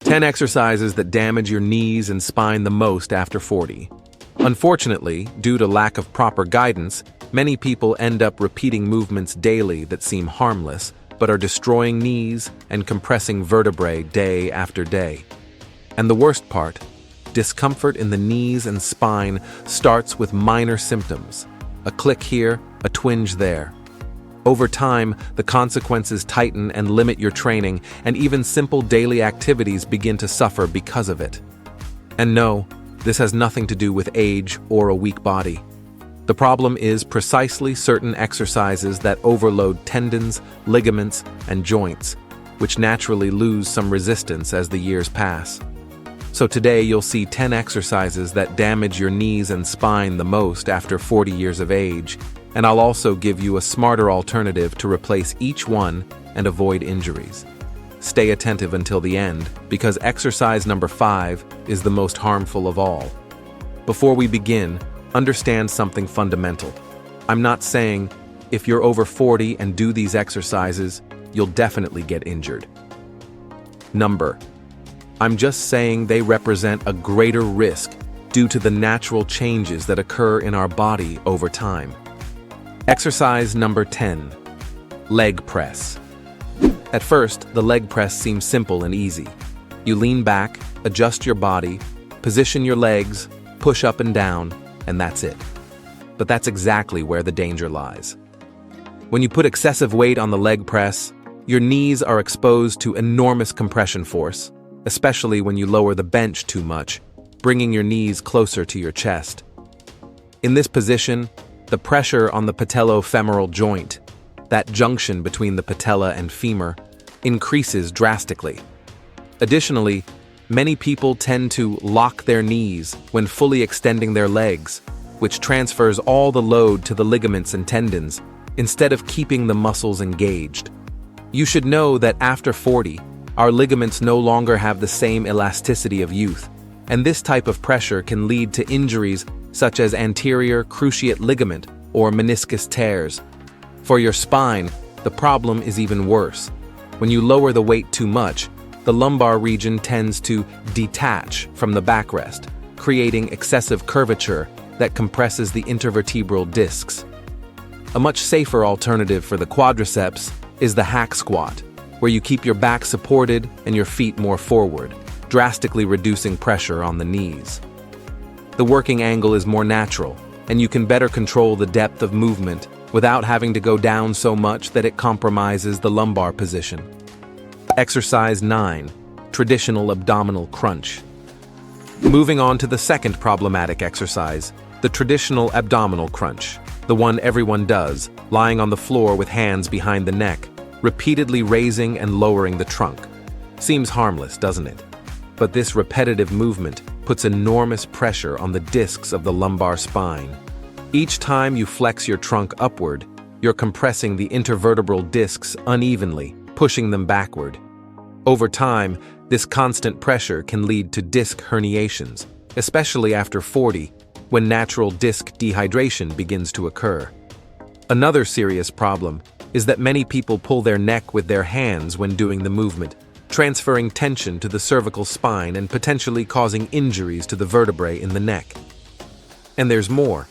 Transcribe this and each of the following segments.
10 exercises that damage your knees and spine the most after 40. Unfortunately, due to lack of proper guidance, many people end up repeating movements daily that seem harmless, but are destroying knees and compressing vertebrae day after day. And the worst part, discomfort in the knees and spine starts with minor symptoms. A click here, a twinge there. Over time, the consequences tighten and limit your training, and even simple daily activities begin to suffer because of it. And no, this has nothing to do with age or a weak body. The problem is precisely certain exercises that overload tendons, ligaments, and joints, which naturally lose some resistance as the years pass. So today you'll see 10 exercises that damage your knees and spine the most after 40 years of age, and I'll also give you a smarter alternative to replace each one and avoid injuries. Stay attentive until the end, because exercise number 5 is the most harmful of all. Before we begin, understand something fundamental. I'm not saying, if you're over 40 and do these exercises, you'll definitely get injured. I'm just saying they represent a greater risk due to the natural changes that occur in our body over time. Exercise number 10, leg press. At first, the leg press seems simple and easy. You lean back, adjust your body, position your legs, push up and down, and that's it. But that's exactly where the danger lies. When you put excessive weight on the leg press, your knees are exposed to enormous compression force, especially when you lower the bench too much, bringing your knees closer to your chest. In this position, the pressure on the patellofemoral joint, that junction between the patella and femur, increases drastically. Additionally, many people tend to lock their knees when fully extending their legs, which transfers all the load to the ligaments and tendons, instead of keeping the muscles engaged. You should know that after 40, our ligaments no longer have the same elasticity of youth, and this type of pressure can lead to injuries such as anterior cruciate ligament or meniscus tears. For your spine, the problem is even worse. When you lower the weight too much, the lumbar region tends to detach from the backrest, creating excessive curvature that compresses the intervertebral discs. A much safer alternative for the quadriceps is the hack squat, where you keep your back supported and your feet more forward, drastically reducing pressure on the knees. The working angle is more natural, and you can better control the depth of movement without having to go down so much that it compromises the lumbar position. Exercise 9, traditional abdominal crunch. Moving on to the second problematic exercise, the traditional abdominal crunch, the one everyone does, lying on the floor with hands behind the neck, repeatedly raising and lowering the trunk. Seems harmless, doesn't it? But this repetitive movement puts enormous pressure on the discs of the lumbar spine. Each time you flex your trunk upward, you're compressing the intervertebral discs unevenly, pushing them backward. Over time, this constant pressure can lead to disc herniations, especially after 40, when natural disc dehydration begins to occur. Another serious problem is that many people pull their neck with their hands when doing the movement, transferring tension to the cervical spine and potentially causing injuries to the vertebrae in the neck. And there's more.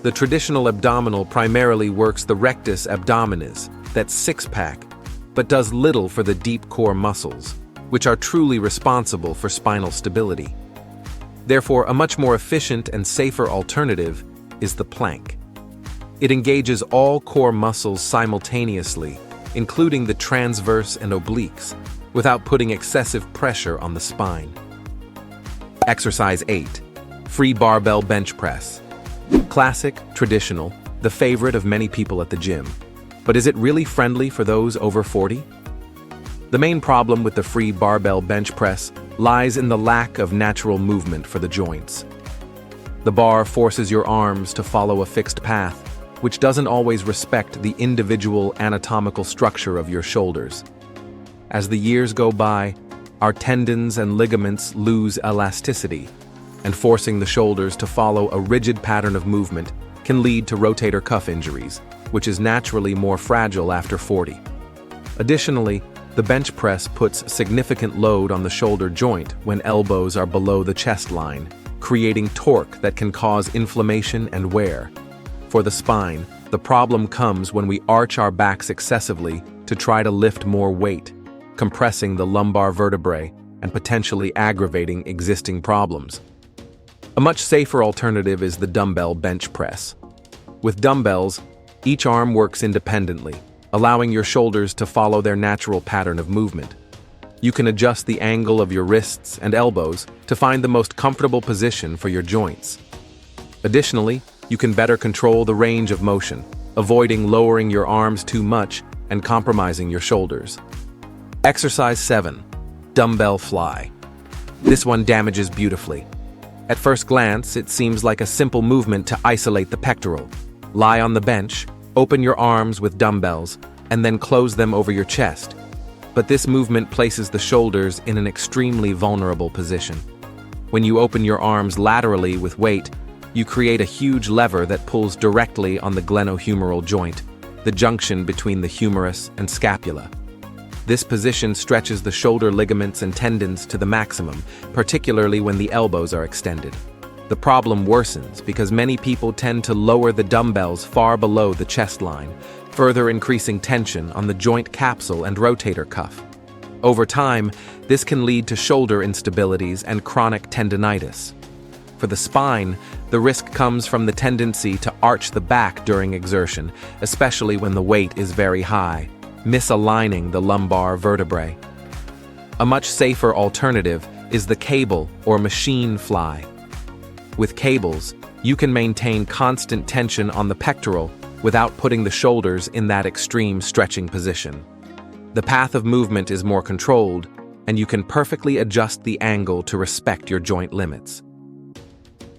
The traditional abdominal primarily works the rectus abdominis, that six-pack, but does little for the deep core muscles, which are truly responsible for spinal stability. Therefore, a much more efficient and safer alternative is the plank. It engages all core muscles simultaneously, including the transverse and obliques, without putting excessive pressure on the spine. Exercise 8, free barbell bench press. Classic, traditional, the favorite of many people at the gym. But is it really friendly for those over 40? The main problem with the free barbell bench press lies in the lack of natural movement for the joints. The bar forces your arms to follow a fixed path, which doesn't always respect the individual anatomical structure of your shoulders. As the years go by, our tendons and ligaments lose elasticity, and forcing the shoulders to follow a rigid pattern of movement can lead to rotator cuff injuries, which is naturally more fragile after 40. Additionally, The bench press puts significant load on the shoulder joint when elbows are below the chest line, creating torque that can cause inflammation and wear. For the spine, the problem comes when we arch our backs excessively to try to lift more weight, compressing the lumbar vertebrae and potentially aggravating existing problems. A much safer alternative is the dumbbell bench press. With dumbbells, each arm works independently, allowing your shoulders to follow their natural pattern of movement. You can adjust the angle of your wrists and elbows to find the most comfortable position for your joints. Additionally, you can better control the range of motion, avoiding lowering your arms too much and compromising your shoulders. Exercise 7. Dumbbell Fly. This one damages beautifully. At first glance, it seems like a simple movement to isolate the pectoral. Lie on the bench, open your arms with dumbbells, and then close them over your chest. But this movement places the shoulders in an extremely vulnerable position. When you open your arms laterally with weight, you create a huge lever that pulls directly on the glenohumeral joint, the junction between the humerus and scapula. This position stretches the shoulder ligaments and tendons to the maximum, particularly when the elbows are extended. The problem worsens because many people tend to lower the dumbbells far below the chest line, further increasing tension on the joint capsule and rotator cuff. Over time, this can lead to shoulder instabilities and chronic tendinitis. For the spine, the risk comes from the tendency to arch the back during exertion, especially when the weight is very high, misaligning the lumbar vertebrae. A much safer alternative is the cable or machine fly. With cables, you can maintain constant tension on the pectoral without putting the shoulders in that extreme stretching position. The path of movement is more controlled, and you can perfectly adjust the angle to respect your joint limits.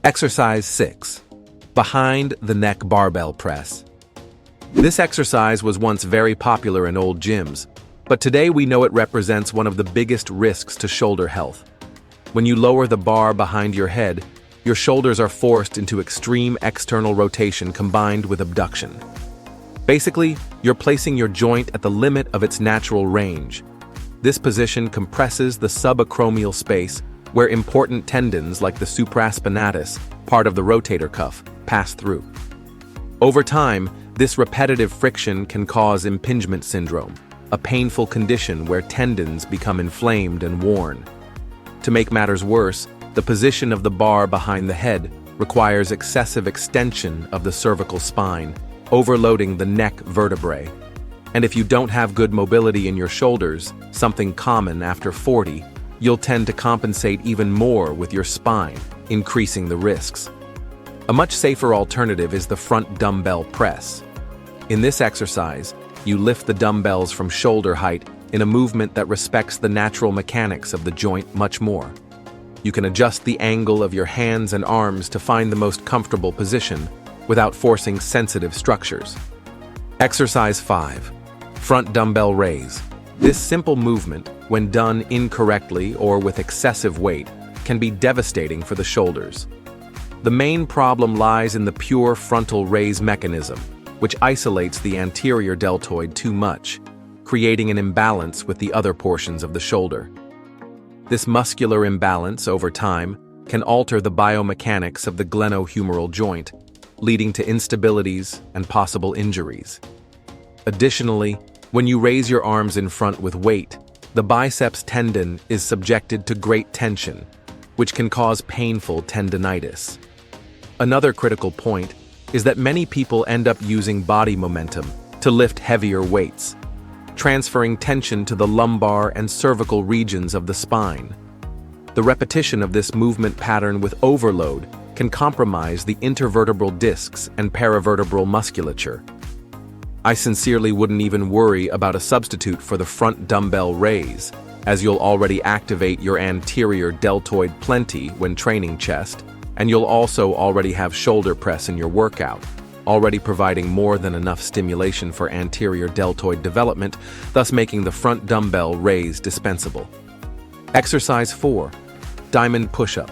Exercise 6. Behind the neck barbell press. This exercise was once very popular in old gyms, but today we know it represents one of the biggest risks to shoulder health. When you lower the bar behind your head, your shoulders are forced into extreme external rotation combined with abduction. Basically, you're placing your joint at the limit of its natural range. This position compresses the subacromial space where important tendons like the supraspinatus, part of the rotator cuff, pass through. Over time, this repetitive friction can cause impingement syndrome, a painful condition where tendons become inflamed and worn. To make matters worse, the position of the bar behind the head requires excessive extension of the cervical spine, overloading the neck vertebrae. And if you don't have good mobility in your shoulders, something common after 40, you'll tend to compensate even more with your spine, increasing the risks. A much safer alternative is the front dumbbell press. In this exercise, you lift the dumbbells from shoulder height in a movement that respects the natural mechanics of the joint much more. You can adjust the angle of your hands and arms to find the most comfortable position without forcing sensitive structures. Exercise 5. Front dumbbell raise. This simple movement, when done incorrectly or with excessive weight, can be devastating for the shoulders. The main problem lies in the pure frontal raise mechanism, which isolates the anterior deltoid too much, creating an imbalance with the other portions of the shoulder. This muscular imbalance, over time, can alter the biomechanics of the glenohumeral joint, leading to instabilities and possible injuries. Additionally, when you raise your arms in front with weight, the biceps tendon is subjected to great tension, which can cause painful tendinitis. Another critical point is that many people end up using body momentum to lift heavier weights, transferring tension to the lumbar and cervical regions of the spine. The repetition of this movement pattern with overload can compromise the intervertebral discs and paravertebral musculature. I sincerely wouldn't even worry about a substitute for the front dumbbell raise, as you'll already activate your anterior deltoid plenty when training chest, and you'll also already have shoulder press in your workout, already providing more than enough stimulation for anterior deltoid development, thus making the front dumbbell raise dispensable. Exercise 4. Diamond push-up.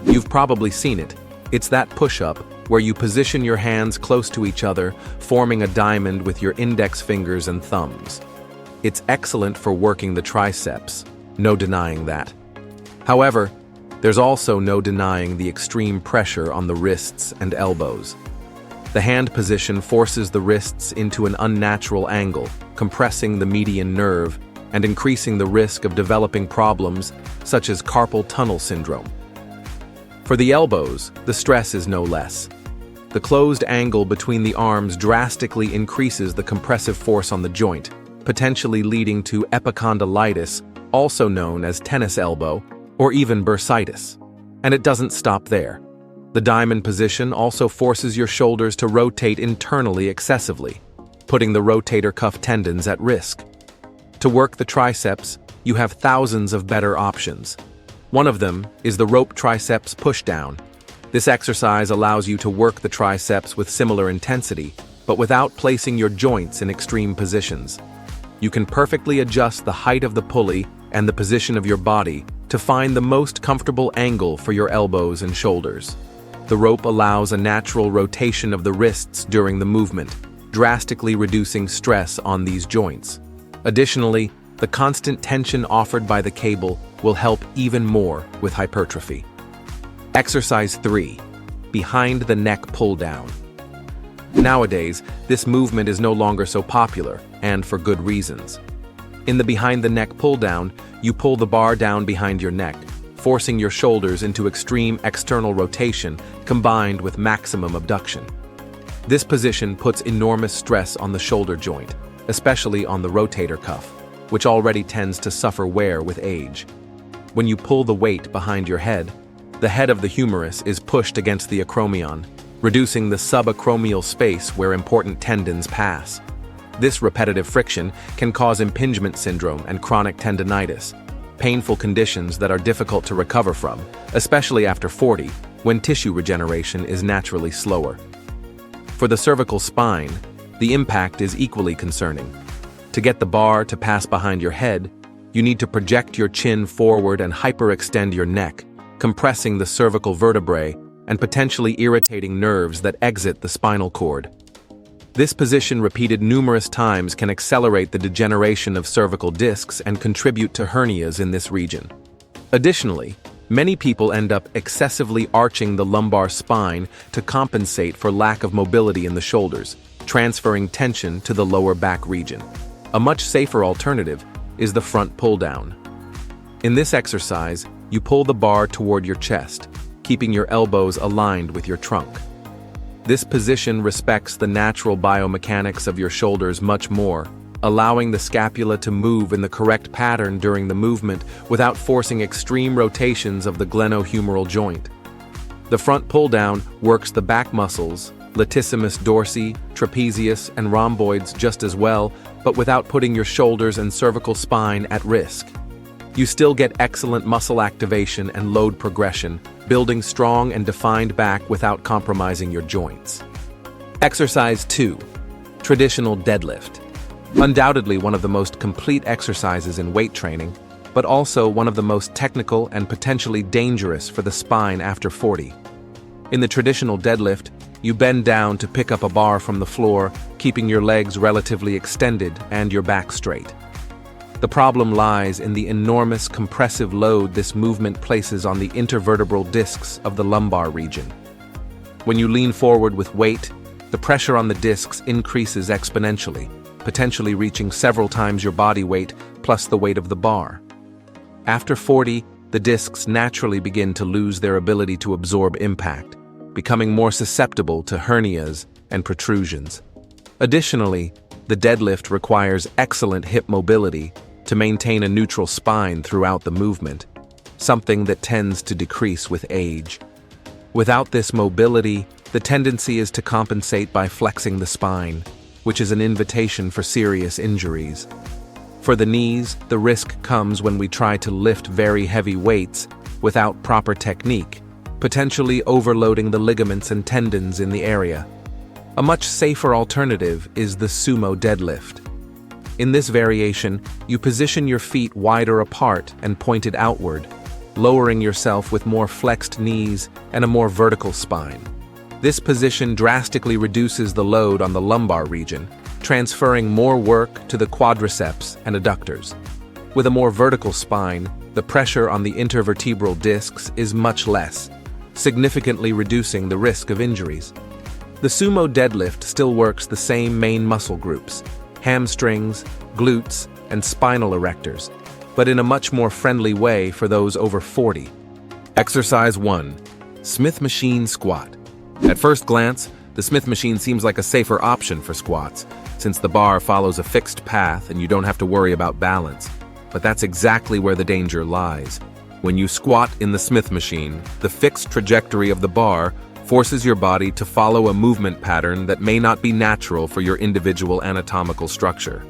You've probably seen it. It's that push-up where you position your hands close to each other, forming a diamond with your index fingers and thumbs. It's excellent for working the triceps, no denying that. However, there's also no denying the extreme pressure on the wrists and elbows. The hand position forces the wrists into an unnatural angle, compressing the median nerve and increasing the risk of developing problems such as carpal tunnel syndrome. For the elbows, the stress is no less. The closed angle between the arms drastically increases the compressive force on the joint, potentially leading to epicondylitis, also known as tennis elbow, or even bursitis. And it doesn't stop there. The diamond position also forces your shoulders to rotate internally excessively, putting the rotator cuff tendons at risk. To work the triceps, you have thousands of better options. One of them is the rope triceps pushdown. This exercise allows you to work the triceps with similar intensity, but without placing your joints in extreme positions. You can perfectly adjust the height of the pulley and the position of your body to find the most comfortable angle for your elbows and shoulders. The rope allows a natural rotation of the wrists during the movement, drastically reducing stress on these joints. Additionally, the constant tension offered by the cable will help even more with hypertrophy. Exercise 3. Behind the neck pull down. Nowadays, this movement is no longer so popular, and for good reasons. In the behind the neck pull down, you pull the bar down behind your neck, forcing your shoulders into extreme external rotation combined with maximum abduction. This position puts enormous stress on the shoulder joint, especially on the rotator cuff, which already tends to suffer wear with age. When you pull the weight behind your head, the head of the humerus is pushed against the acromion, reducing the subacromial space where important tendons pass. This repetitive friction can cause impingement syndrome and chronic tendinitis, painful conditions that are difficult to recover from, especially after 40, when tissue regeneration is naturally slower. For the cervical spine, the impact is equally concerning. To get the bar to pass behind your head, you need to project your chin forward and hyperextend your neck, compressing the cervical vertebrae and potentially irritating nerves that exit the spinal cord. This position repeated numerous times can accelerate the degeneration of cervical discs and contribute to hernias in this region. Additionally, many people end up excessively arching the lumbar spine to compensate for lack of mobility in the shoulders, transferring tension to the lower back region. A much safer alternative is the front pull-down. In this exercise, you pull the bar toward your chest, keeping your elbows aligned with your trunk. This position respects the natural biomechanics of your shoulders much more, allowing the scapula to move in the correct pattern during the movement without forcing extreme rotations of the glenohumeral joint. The front pull-down works the back muscles, latissimus dorsi, trapezius, and rhomboids just as well, but without putting your shoulders and cervical spine at risk. You still get excellent muscle activation and load progression, building strong and defined back without compromising your joints. Exercise 2. Traditional deadlift. Undoubtedly one of the most complete exercises in weight training, but also one of the most technical and potentially dangerous for the spine after 40. In the traditional deadlift, you bend down to pick up a bar from the floor, keeping your legs relatively extended and your back straight. The problem lies in the enormous compressive load this movement places on the intervertebral discs of the lumbar region. When you lean forward with weight, the pressure on the discs increases exponentially, potentially reaching several times your body weight plus the weight of the bar. After 40, the discs naturally begin to lose their ability to absorb impact, becoming more susceptible to hernias and protrusions. Additionally, the deadlift requires excellent hip mobility to maintain a neutral spine throughout the movement, something that tends to decrease with age. Without this mobility, the tendency is to compensate by flexing the spine, which is an invitation for serious injuries. For the knees, the risk comes when we try to lift very heavy weights without proper technique, potentially overloading the ligaments and tendons in the area. A much safer alternative is the sumo deadlift. In this variation, you position your feet wider apart and pointed outward, lowering yourself with more flexed knees and a more vertical spine. This position drastically reduces the load on the lumbar region, transferring more work to the quadriceps and adductors. With a more vertical spine, the pressure on the intervertebral discs is much less, significantly reducing the risk of injuries. The sumo deadlift still works the same main muscle groups: hamstrings, glutes, and spinal erectors, but in a much more friendly way for those over 40. Exercise 1. Smith machine squat. At first glance, the Smith machine seems like a safer option for squats, since the bar follows a fixed path and you don't have to worry about balance. But that's exactly where the danger lies. When you squat in the Smith machine, the fixed trajectory of the bar forces your body to follow a movement pattern that may not be natural for your individual anatomical structure.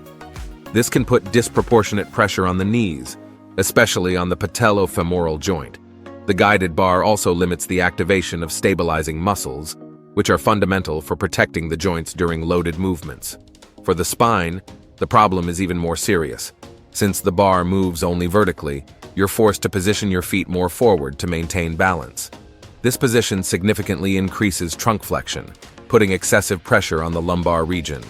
This can put disproportionate pressure on the knees, especially on the patellofemoral joint. The guided bar also limits the activation of stabilizing muscles, which are fundamental for protecting the joints during loaded movements. For the spine, the problem is even more serious. Since the bar moves only vertically, you're forced to position your feet more forward to maintain balance. This position significantly increases trunk flexion, putting excessive pressure on the lumbar region.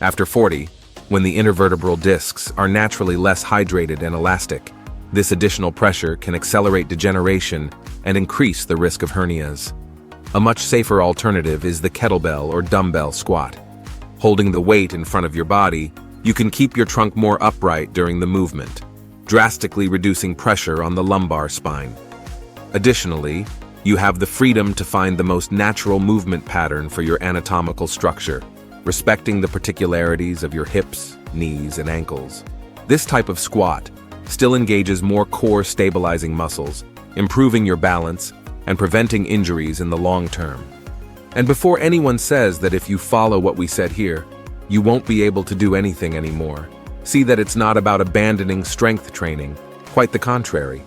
After 40, when the intervertebral discs are naturally less hydrated and elastic, this additional pressure can accelerate degeneration and increase the risk of hernias. A much safer alternative is the kettlebell or dumbbell squat. Holding the weight in front of your body, you can keep your trunk more upright during the movement, drastically reducing pressure on the lumbar spine. Additionally, you have the freedom to find the most natural movement pattern for your anatomical structure, respecting the particularities of your hips, knees, and ankles. This type of squat still engages more core stabilizing muscles, improving your balance and preventing injuries in the long term. And before anyone says that if you follow what we said here, you won't be able to do anything anymore, see that it's not about abandoning strength training, quite the contrary.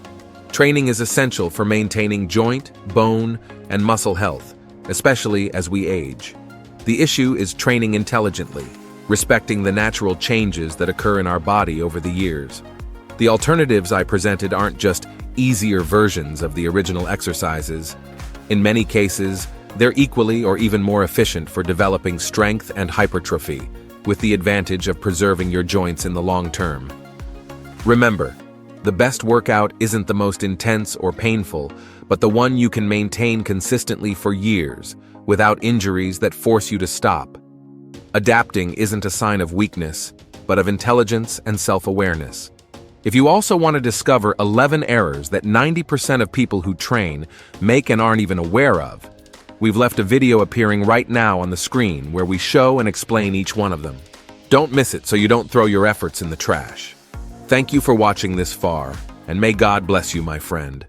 Training is essential for maintaining joint, bone, and muscle health, especially as we age. The issue is training intelligently, respecting the natural changes that occur in our body over the years. The alternatives I presented aren't just easier versions of the original exercises. In many cases, they're equally or even more efficient for developing strength and hypertrophy, with the advantage of preserving your joints in the long term. Remember, the best workout isn't the most intense or painful, but the one you can maintain consistently for years, without injuries that force you to stop. Adapting isn't a sign of weakness, but of intelligence and self-awareness. If you also want to discover 11 errors that 90% of people who train make and aren't even aware of, we've left a video appearing right now on the screen where we show and explain each one of them. Don't miss it so you don't throw your efforts in the trash. Thank you for watching this far, and may God bless you, my friend.